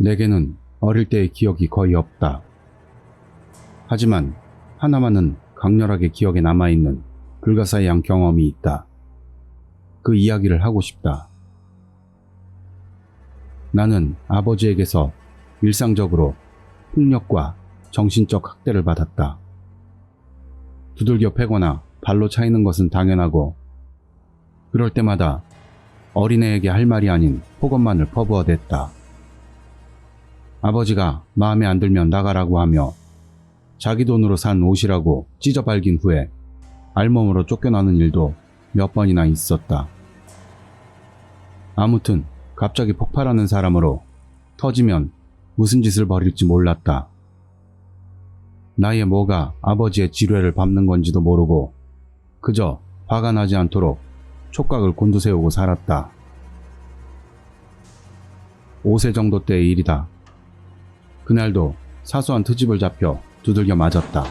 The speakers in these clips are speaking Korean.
내게는 어릴 때의 기억이 거의 없다. 하지만 하나만은 강렬하게 기억에 남아있는 불가사의한 경험이 있다. 그 이야기를 하고 싶다. 나는 아버지에게서 일상적으로 폭력과 정신적 학대를 받았다. 두들겨 패거나 발로 차이는 것은 당연하고, 그럴 때마다 어린애에게 할 말이 아닌 폭언만을 퍼부어댔다. 아버지가 마음에 안 들면 나가라고 하며 자기 돈으로 산 옷이라고 찢어 발긴 후에 알몸으로 쫓겨나는 일도 몇 번이나 있었다. 아무튼 갑자기 폭발하는 사람으로 터지면 무슨 짓을 벌일지 몰랐다. 나의 뭐가 아버지의 지뢰를 밟는 건지도 모르고 그저 화가 나지 않도록 촉각을 곤두세우고 살았다. 5세 정도 때의 일이다. 그날도 사소한 트집을 잡혀 두들겨 맞았다.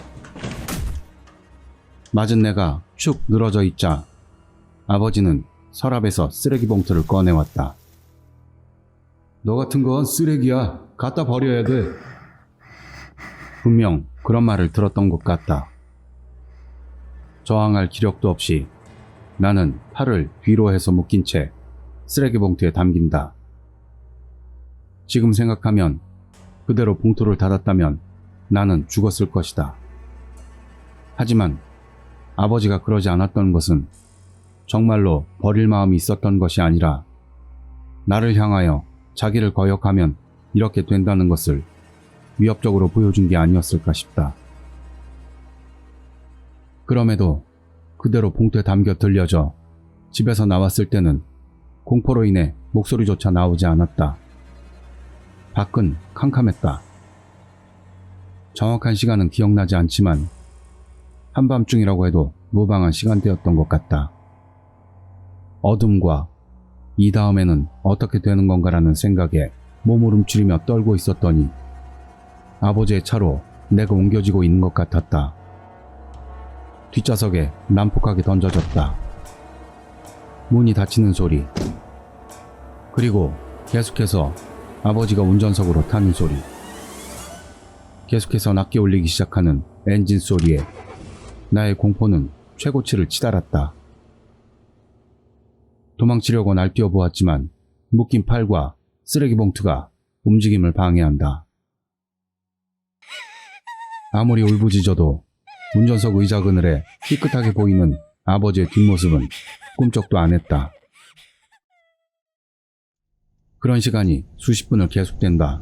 맞은 내가 축 늘어져 있자 아버지는 서랍에서 쓰레기 봉투를 꺼내왔다. 너 같은 건 쓰레기야. 갖다 버려야 돼. 분명 그런 말을 들었던 것 같다. 저항할 기력도 없이 나는 팔을 뒤로 해서 묶인 채 쓰레기 봉투에 담긴다. 지금 생각하면 그대로 봉투를 닫았다면 나는 죽었을 것이다. 하지만 아버지가 그러지 않았던 것은 정말로 버릴 마음이 있었던 것이 아니라 나를 향하여 자기를 거역하면 이렇게 된다는 것을 위협적으로 보여준 게 아니었을까 싶다. 그럼에도 그대로 봉투에 담겨 들려져 집에서 나왔을 때는 공포로 인해 목소리조차 나오지 않았다. 밖은 캄캄했다. 정확한 시간은 기억나지 않지만 한밤중이라고 해도 무방한 시간대였던 것 같다. 어둠과 이 다음에는 어떻게 되는 건가라는 생각에 몸을 움츠리며 떨고 있었더니 아버지의 차로 내가 옮겨지고 있는 것 같았다. 뒷좌석에 난폭하게 던져졌다. 문이 닫히는 소리, 그리고 계속해서 아버지가 운전석으로 타는 소리, 계속해서 낮게 울리기 시작하는 엔진 소리에 나의 공포는 최고치를 치달았다. 도망치려고 날뛰어 보았지만 묶인 팔과 쓰레기 봉투가 움직임을 방해한다. 아무리 울부짖어도 운전석 의자 그늘에 삐끗하게 보이는 아버지의 뒷모습은 꿈쩍도 안 했다. 그런 시간이 수십 분을 계속된다.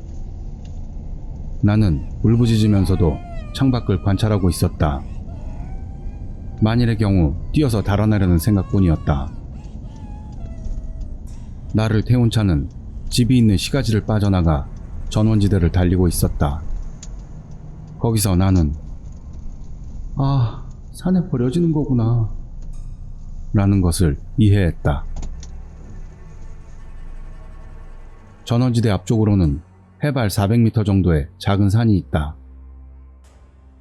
나는 울부짖으면서도 창밖을 관찰하고 있었다. 만일의 경우 뛰어서 달아나려는 생각뿐이었다. 나를 태운 차는 집이 있는 시가지를 빠져나가 전원지대를 달리고 있었다. 거기서 나는 산에 버려지는 거구나 라는 것을 이해했다. 전원지대 앞쪽으로는 해발 400m 정도의 작은 산이 있다.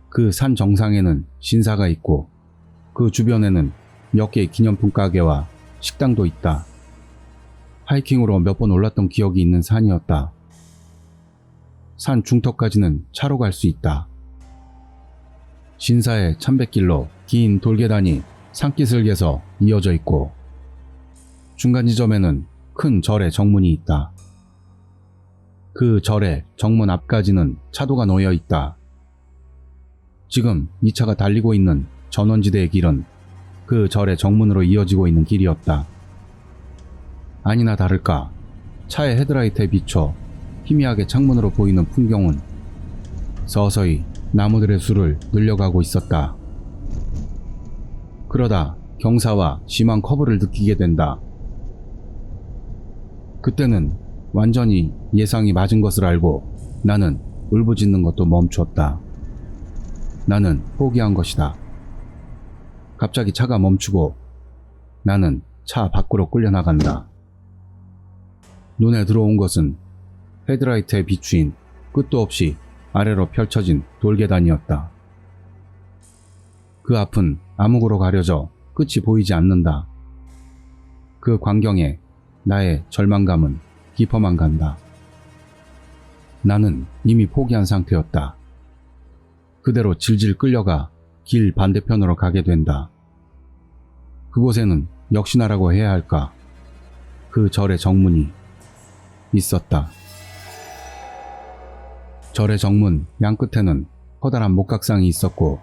그 산 정상에는 신사가 있고 그 주변에는 몇 개의 기념품 가게와 식당도 있다. 하이킹으로 몇 번 올랐던 기억이 있는 산이었다. 산 중턱까지는 차로 갈 수 있다. 신사의 참배길로 긴 돌계단이 산기슭에서 이어져 있고 중간 지점에는 큰 절의 정문이 있다. 그 절의 정문 앞까지는 차도가 놓여 있다. 지금 이 차가 달리고 있는 전원지대의 길은 그 절의 정문으로 이어지고 있는 길이었다. 아니나 다를까 차의 헤드라이트에 비춰 희미하게 창문으로 보이는 풍경은 서서히 나무들의 수를 늘려가고 있었다. 그러다 경사와 심한 커브를 느끼게 된다. 그때는 완전히 예상이 맞은 것을 알고 나는 울부짖는 것도 멈췄다. 나는 포기한 것이다. 갑자기 차가 멈추고 나는 차 밖으로 끌려나간다. 눈에 들어온 것은 헤드라이트에 비추인 끝도 없이 아래로 펼쳐진 돌계단이었다. 그 앞은 암흑으로 가려져 끝이 보이지 않는다. 그 광경에 나의 절망감은 깊어만 간다. 나는 이미 포기한 상태였다. 그대로 질질 끌려가 길 반대편으로 가게 된다. 그곳에는 역시나라고 해야 할까, 그 절의 정문이 있었다. 절의 정문 양끝에는 커다란 목각상이 있었고,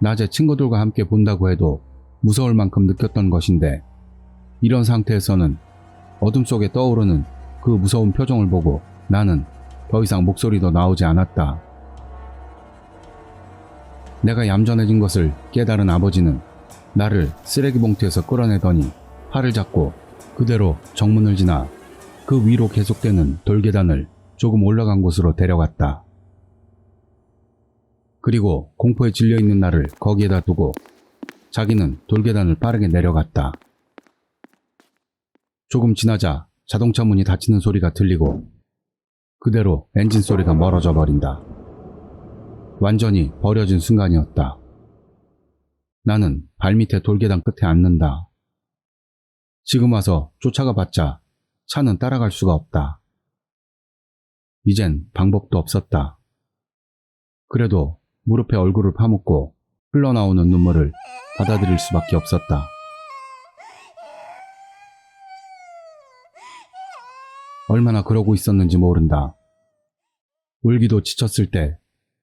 낮에 친구들과 함께 본다고 해도 무서울 만큼 느꼈던 것인데, 이런 상태에서는 어둠 속에 떠오르는 그 무서운 표정을 보고 나는 더 이상 목소리도 나오지 않았다. 내가 얌전해진 것을 깨달은 아버지는 나를 쓰레기 봉투에서 끌어내더니 팔을 잡고 그대로 정문을 지나 그 위로 계속되는 돌계단을 조금 올라간 곳으로 데려갔다. 그리고 공포에 질려있는 나를 거기에다 두고 자기는 돌계단을 빠르게 내려갔다. 조금 지나자 자동차 문이 닫히는 소리가 들리고 그대로 엔진 소리가 멀어져 버린다. 완전히 버려진 순간이었다. 나는 발밑에 돌계단 끝에 앉는다. 지금 와서 쫓아가 봤자 차는 따라갈 수가 없다. 이젠 방법도 없었다. 그래도 무릎에 얼굴을 파묻고 흘러나오는 눈물을 받아들일 수밖에 없었다. 얼마나 그러고 있었는지 모른다. 울기도 지쳤을 때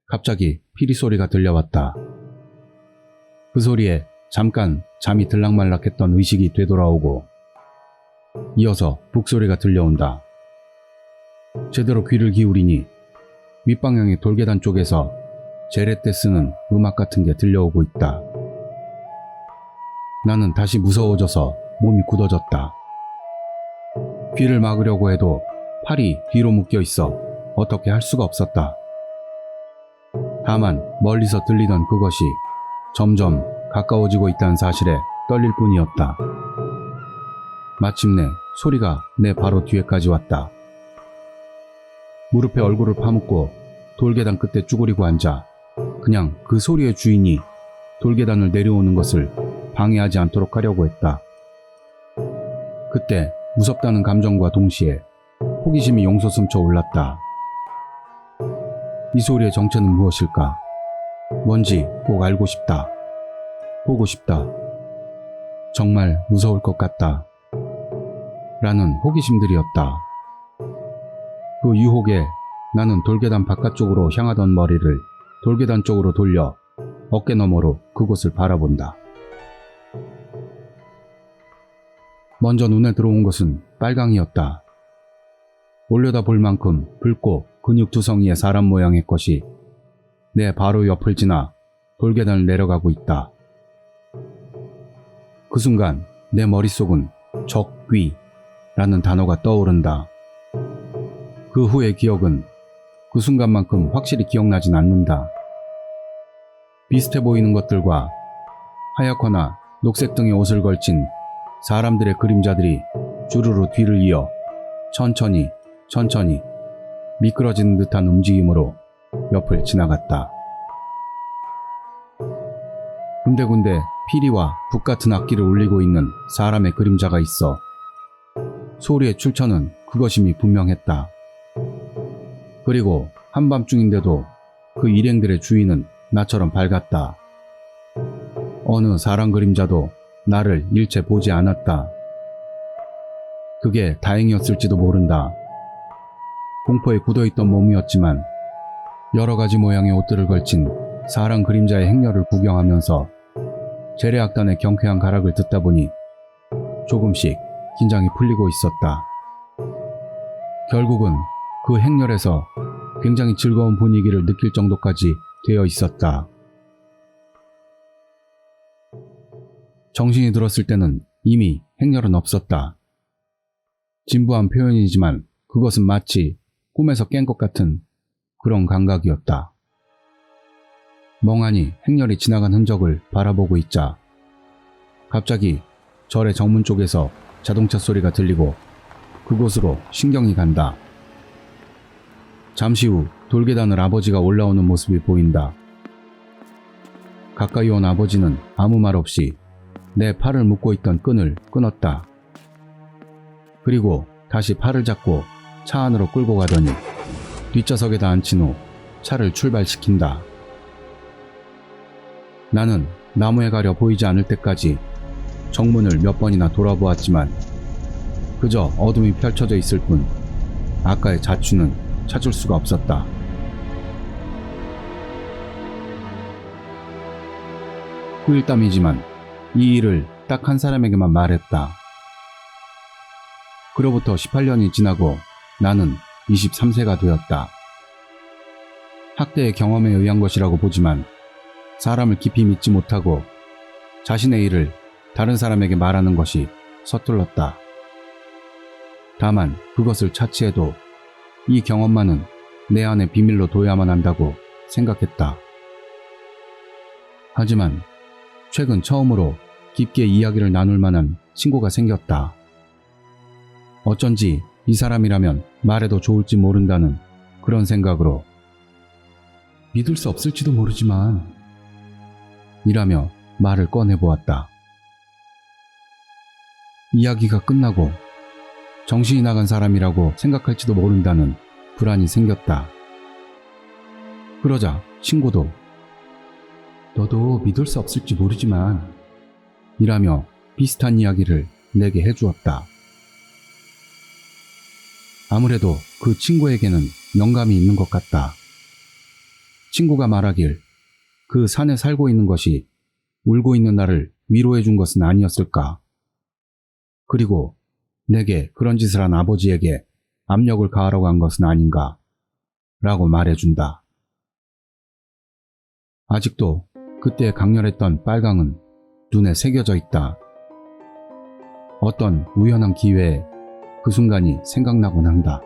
갑자기 피리 소리가 들려왔다. 그 소리에 잠깐 잠이 들락말락했던 의식이 되돌아오고 이어서 북소리가 들려온다. 제대로 귀를 기울이니 윗방향의 돌계단 쪽에서 제레 때 쓰는 음악 같은 게 들려오고 있다. 나는 다시 무서워져서 몸이 굳어졌다. 귀를 막으려고 해도 팔이 뒤로 묶여 있어 어떻게 할 수가 없었다. 다만 멀리서 들리던 그것이 점점 가까워지고 있다는 사실에 떨릴 뿐이었다. 마침내 소리가 내 바로 뒤에까지 왔다. 무릎에 얼굴을 파묻고 돌계단 끝에 쭈그리고 앉아 그냥 그 소리의 주인이 돌계단을 내려오는 것을 방해하지 않도록 하려고 했다. 그때 무섭다는 감정과 동시에 호기심이 용솟음쳐 올랐다. 이 소리의 정체는 무엇일까? 뭔지 꼭 알고 싶다. 보고 싶다. 정말 무서울 것 같다. 라는 호기심들이었다. 그 유혹에 나는 돌계단 바깥쪽으로 향하던 머리를 돌계단 쪽으로 돌려 어깨 너머로 그곳을 바라본다. 먼저 눈에 들어온 것은 빨강이었다. 올려다볼 만큼 붉고 근육투성이의 사람 모양의 것이 내 바로 옆을 지나 돌계단을 내려가고 있다. 그 순간 내 머릿속은 적귀라는 단어가 떠오른다. 그 후의 기억은 그 순간만큼 확실히 기억나진 않는다. 비슷해 보이는 것들과 하얗거나 녹색 등의 옷을 걸친 사람들의 그림자들이 주르르 뒤를 이어 천천히 미끄러지는 듯한 움직임으로 옆을 지나갔다. 군데군데 피리와 북 같은 악기를 울리고 있는 사람의 그림자가 있어 소리의 출처는 그것임이 분명했다. 그리고 한밤중인데도 그 일행들의 주인은 나처럼 밝았다. 어느 사람 그림자도 나를 일체 보지 않았다. 그게 다행이었을지도 모른다. 공포에 굳어있던 몸이었지만 여러 가지 모양의 옷들을 걸친 사람 그림자의 행렬을 구경하면서 재래악단의 경쾌한 가락을 듣다 보니 조금씩 긴장이 풀리고 있었다. 결국은 그 행렬에서 굉장히 즐거운 분위기를 느낄 정도까지 되어 있었다. 정신이 들었을 때는 이미 행렬은 없었다. 진부한 표현이지만 그것은 마치 꿈에서 깬 것 같은 그런 감각이었다. 멍하니 행렬이 지나간 흔적을 바라보고 있자 갑자기 절의 정문 쪽에서 자동차 소리가 들리고 그곳으로 신경이 간다. 잠시 후 돌계단을 아버지가 올라오는 모습이 보인다. 가까이 온 아버지는 아무 말 없이 내 팔을 묶고 있던 끈을 끊었다. 그리고 다시 팔을 잡고 차 안으로 끌고 가더니 뒷좌석에다 앉힌 후 차를 출발시킨다. 나는 나무에 가려 보이지 않을 때까지 정문을 몇 번이나 돌아보았지만 그저 어둠이 펼쳐져 있을 뿐 아까의 자취는 찾을 수가 없었다. 후일담이지만 이 일을 딱 한 사람에게만 말했다. 그로부터 18년이 지나고 나는 23세가 되었다. 학대의 경험에 의한 것이라고 보지만 사람을 깊이 믿지 못하고 자신의 일을 다른 사람에게 말하는 것이 서툴렀다. 다만 그것을 차치해도 이 경험만은 내 안에 비밀로 둬야만 한다고 생각했다. 하지만 최근 처음으로 깊게 이야기를 나눌 만한 친구가 생겼다. 어쩐지 이 사람이라면 말해도 좋을지 모른다는 그런 생각으로 믿을 수 없을지도 모르지만 이라며 말을 꺼내보았다. 이야기가 끝나고 정신이 나간 사람이라고 생각할지도 모른다는 불안이 생겼다. 그러자 친구도 너도 믿을 수 없을지 모르지만 이라며 비슷한 이야기를 내게 해주었다. 아무래도 그 친구에게는 영감이 있는 것 같다. 친구가 말하길 그 산에 살고 있는 것이 울고 있는 나를 위로해 준 것은 아니었을까. 그리고 내게 그런 짓을 한 아버지에게 압력을 가하려고 한 것은 아닌가 라고 말해준다. 아직도 그때 강렬했던 빨강은 눈에 새겨져 있다. 어떤 우연한 기회에 그 순간이 생각나곤 한다.